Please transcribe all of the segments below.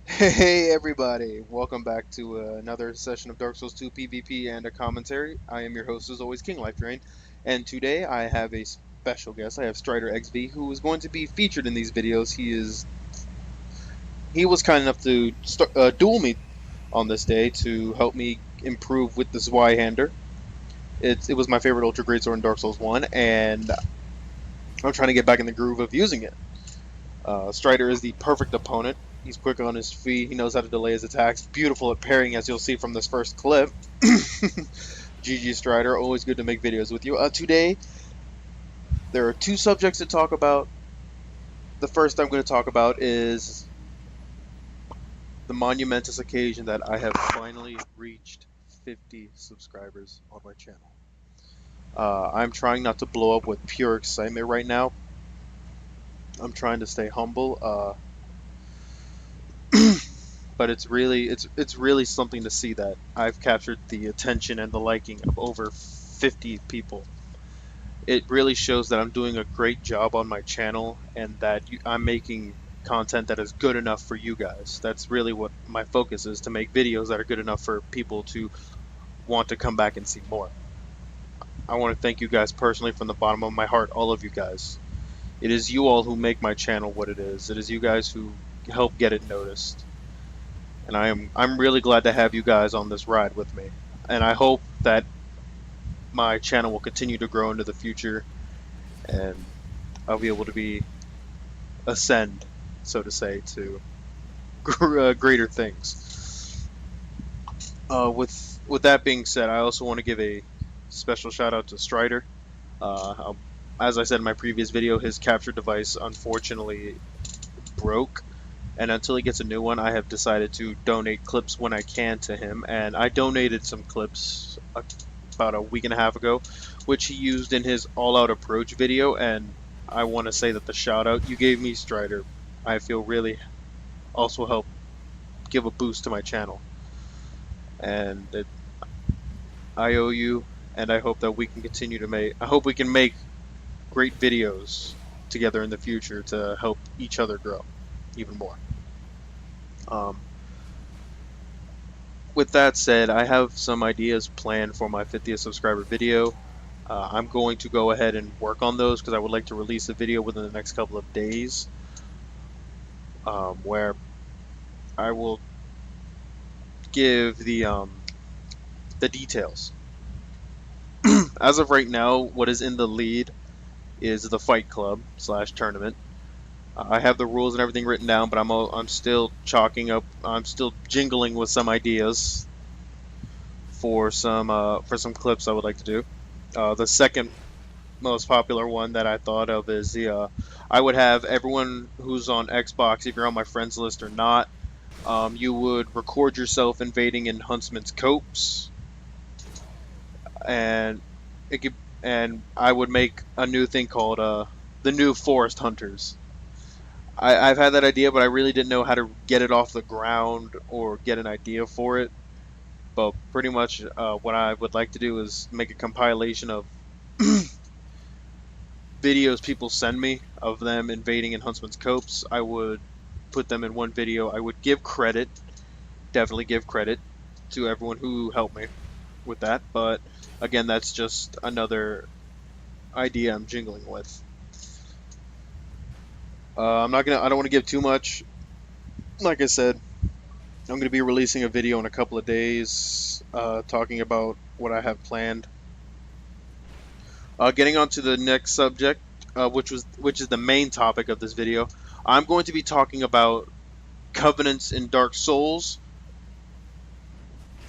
Hey everybody, welcome back to another session of Dark Souls 2 PvP and a commentary. I am your host as always, King Life Drain, and today I have a special guest. I have Stryder XV, who is going to be featured in these videos. He was kind enough to duel me on this day to help me improve with the Zweihander. It was my favorite Ultra Greatsword in Dark Souls 1, and I'm trying to get back in the groove of using it. Stryder is the perfect opponent. He's quick on his feet. He knows how to delay his attacks. Beautiful at parrying, as you'll see from this first clip. GG Stryder, always good to make videos with you. Today, there are two subjects to talk about. The first I'm going to talk about is the monumentous occasion that I have finally reached 50 subscribers on my channel. I'm trying not to blow up with pure excitement right now. I'm trying to stay humble. But it's really something to see that I've captured the attention and the liking of over 50 people. It really shows that I'm doing a great job on my channel and that I'm making content that is good enough for you guys. That's really what my focus is, to make videos that are good enough for people to want to come back and see more. I want to thank you guys personally from the bottom of my heart, all of you guys. It is you all who make my channel what it is. It is you guys who help get it noticed. And I'm really glad to have you guys on this ride with me. And I hope that my channel will continue to grow into the future, and I'll be able to ascend, so to say, to greater things. With that being said, I also want to give a special shout out to Stryder. As I said in my previous video, his capture device unfortunately broke, and until he gets a new one, I have decided to donate clips when I can to him. And I donated some clips about a week and a half ago, which he used in his all-out approach video. And I want to say that the shout out you gave me, Stryder, I feel really also helped give a boost to my channel. And I owe you, and I hope that we can continue to make. I hope we can make great videos together in the future to help each other grow even more. Um, with that said, I have some ideas planned for my 50th subscriber video. I'm going to go ahead and work on those because I would like to release a video within the next couple of days, where I will give the details. As of right now, what is in the lead is the Fight Club / tournament. I have the rules and everything written down, but I'm still chalking up. I'm still jingling with some ideas for some clips I would like to do. The second most popular one that I thought of is I would have everyone who's on Xbox, if you're on my friends list or not, you would record yourself invading in Huntsman's Copse, and I would make a new thing called the new Forest Hunters. I've had that idea, but I really didn't know how to get it off the ground or get an idea for it. But pretty much what I would like to do is make a compilation of videos people send me of them invading in Huntsman's Copse. I would put them in one video. I would give credit, definitely give credit to everyone who helped me with that. But again, that's just another idea I'm jingling with. I don't want to give too much. Like I said, I'm going to be releasing a video in a couple of days, talking about what I have planned. Getting on to the next subject, which is the main topic of this video. I'm going to be talking about covenants in Dark Souls,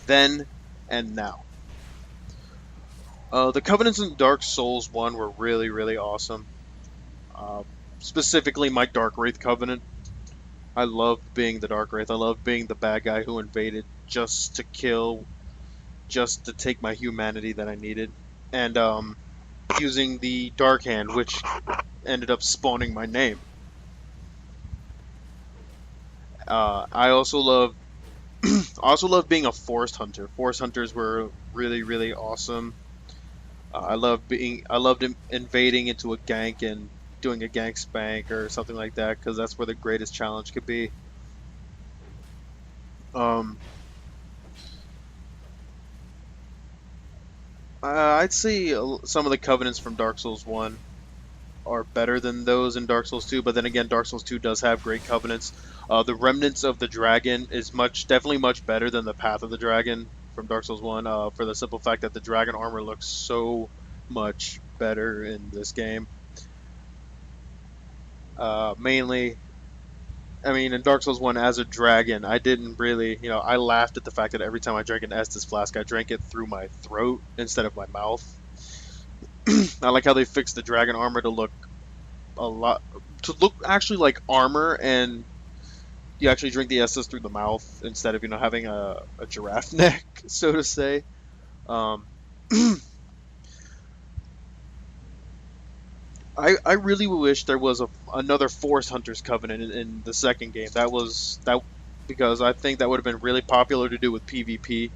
then and now. The covenants in Dark Souls 1 were really, really awesome. Specifically, my Dark Wraith Covenant. I loved being the Dark Wraith. I loved being the bad guy who invaded just to kill, just to take my humanity that I needed. And using the Dark Hand, which ended up spawning my name. I also love being a Forest Hunter. Forest Hunters were really, really awesome. I loved invading into a gank and doing a gank spank or something like that, because that's where the greatest challenge could be. Um, I'd say some of the covenants from Dark Souls 1 are better than those in Dark Souls 2, but then again, Dark Souls 2 does have great covenants. The Remnants of the Dragon is definitely much better than the Path of the Dragon from Dark Souls 1, for the simple fact that the dragon armor looks so much better in this game. Mainly, I mean, in Dark Souls 1, as a dragon, I didn't really, I laughed at the fact that every time I drank an Estus flask, I drank it through my throat instead of my mouth. I like how they fixed the dragon armor a lot, to look actually like armor, and you actually drink the Estus through the mouth instead of, having a giraffe neck, so to say. Um, I really wish there was another Forest Hunters Covenant in the second game. That because I think that would have been really popular to do with PvP.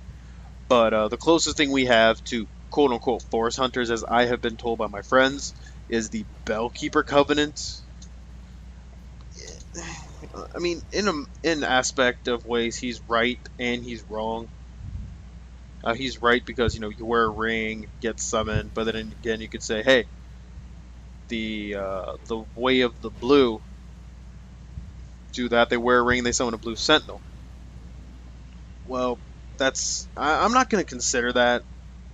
But the closest thing we have to quote unquote Forest Hunters, as I have been told by my friends, is the Bellkeeper Covenant. I mean, in aspect of ways, he's right and he's wrong. He's right because you wear a ring, get summoned, but then again you could say, hey, the Way of the Blue do that. They wear a ring, they summon a blue sentinel. Well, I'm not going to consider that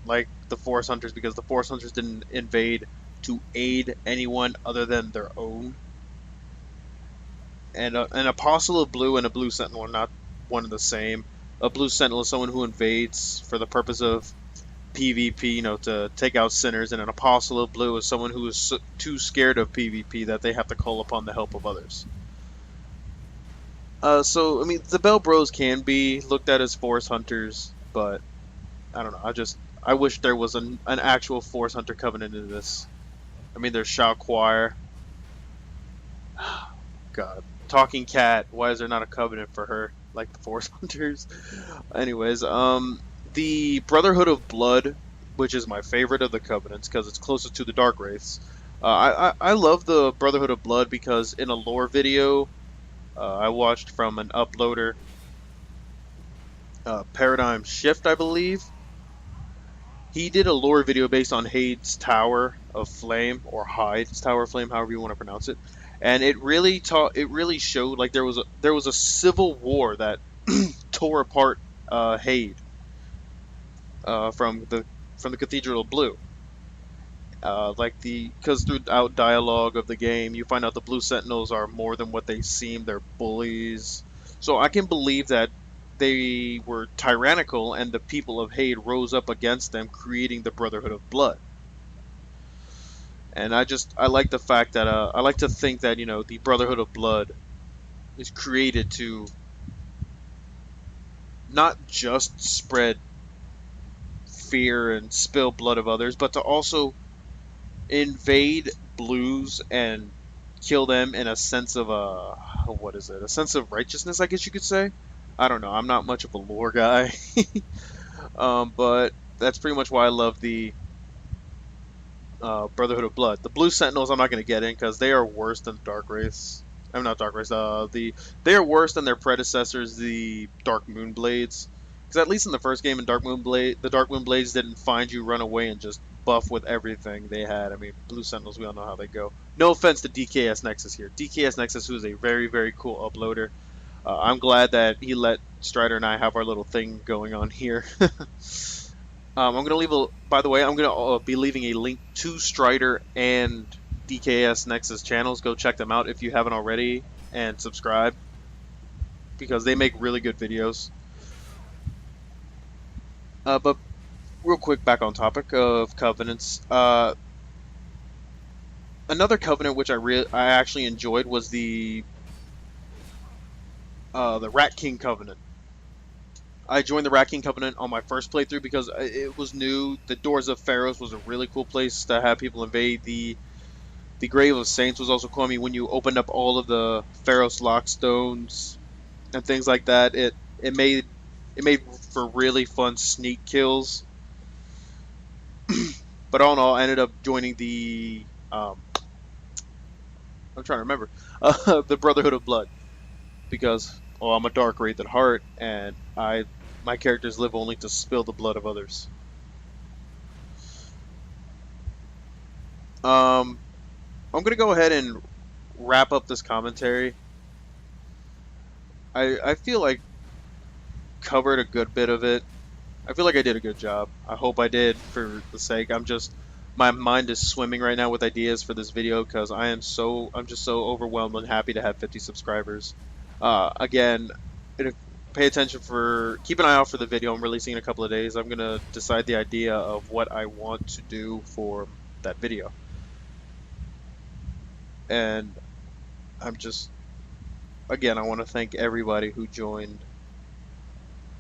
like the Forest Hunters, because the Forest Hunters didn't invade to aid anyone other than their own. And an Apostle of Blue and a Blue Sentinel are not one and the same. A Blue Sentinel is someone who invades for the purpose of PvP, to take out sinners, and an Apostle of Blue is someone who is too scared of PvP that they have to call upon the help of others. So, I mean, the Bell Bros can be looked at as Forest Hunters, but I don't know. I wish there was an actual Forest Hunter Covenant in this. I mean, there's Shao Choir. God. Talking Cat. Why is there not a covenant for her like the Forest Hunters? Anyways, the Brotherhood of Blood, which is my favorite of the covenants because it's closest to the Dark Wraiths. I love the Brotherhood of Blood because in a lore video I watched from an uploader, Paradigm Shift, I believe. He did a lore video based on Heide's Tower of Flame, or Heide's Tower of Flame, however you want to pronounce it, and it really showed like there was a civil war that tore apart Heide, from the Cathedral of Blue. Because throughout dialogue of the game, you find out the Blue Sentinels are more than what they seem. They're bullies. So I can believe that they were tyrannical, and the people of Heide rose up against them, creating the Brotherhood of Blood. And I like the fact that I like to think that the Brotherhood of Blood is created to not just spread fear and spill blood of others, but to also invade blues and kill them in a sense of what is it? A sense of righteousness, I guess you could say. I don't know. I'm not much of a lore guy, but that's pretty much why I love the Brotherhood of Blood. The Blue Sentinels I'm not going to get in because they are worse than Dark Wraiths. I'm not Dark Wraiths. They are worse than their predecessors, the Dark Moon Blades. Because at least in the first game in the Dark Moon Blades didn't find you, run away, and just buff with everything they had. I mean, Blue Sentinels, we all know how they go. No offense to DKS Nexus here. DKS Nexus, who is a very, very cool uploader. I'm glad that he let Stryder and I have our little thing going on here. I'm going to by the way, I'm going to be leaving a link to Stryder and DKS Nexus channels. Go check them out if you haven't already, and subscribe, because they make really good videos. But real quick, back on topic of covenants. Another covenant which I actually enjoyed was the Rat King Covenant. I joined the Rat King Covenant on my first playthrough because it was new. The Doors of Pharaohs was a really cool place to have people invade. The Grave of Saints was also cool. I mean, when you opened up all of the Pharaoh's Lock stones and things like that, it made for really fun sneak kills. But all in all, I ended up joining the I'm trying to remember the Brotherhood of Blood, because Oh, I'm a dark wraith at heart, and my characters live only to spill the blood of others. I'm gonna go ahead and wrap up this commentary. I feel like covered a good bit of it. I feel like I did a good job. I hope I did for the sake. My mind is swimming right now with ideas for this video because I'm just so overwhelmed and happy to have 50 subscribers. Again, keep an eye out for the video I'm releasing in a couple of days. I'm gonna decide the idea of what I want to do for that video, and I'm just again I want to thank everybody who joined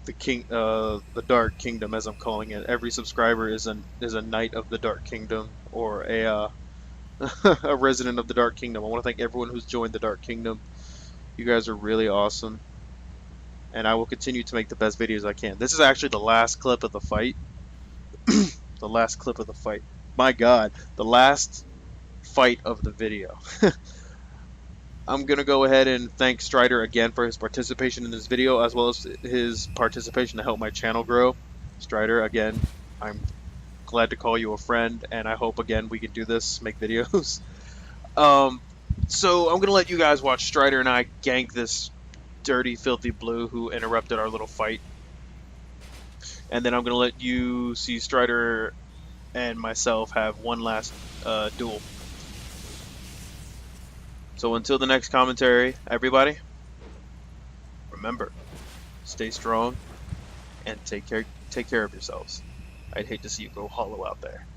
the Dark Kingdom, as I'm calling it. Every subscriber is a knight of the Dark Kingdom, or a a resident of the Dark Kingdom. I want to thank everyone who's joined the Dark Kingdom. You guys are really awesome, and I will continue to make the best videos I can. This is actually the last clip of the fight. The last clip of the fight. My God, the last fight of the video. I'm going to go ahead and thank Stryder again for his participation in this video, as well as his participation to help my channel grow. Stryder, again, I'm glad to call you a friend, and I hope, again, we can do this, make videos. So I'm going to let you guys watch Stryder and I gank this dirty, filthy blue who interrupted our little fight. And then I'm going to let you see Stryder and myself have one last duel. So until the next commentary, everybody, remember, stay strong and take care of yourselves. I'd hate to see you go hollow out there.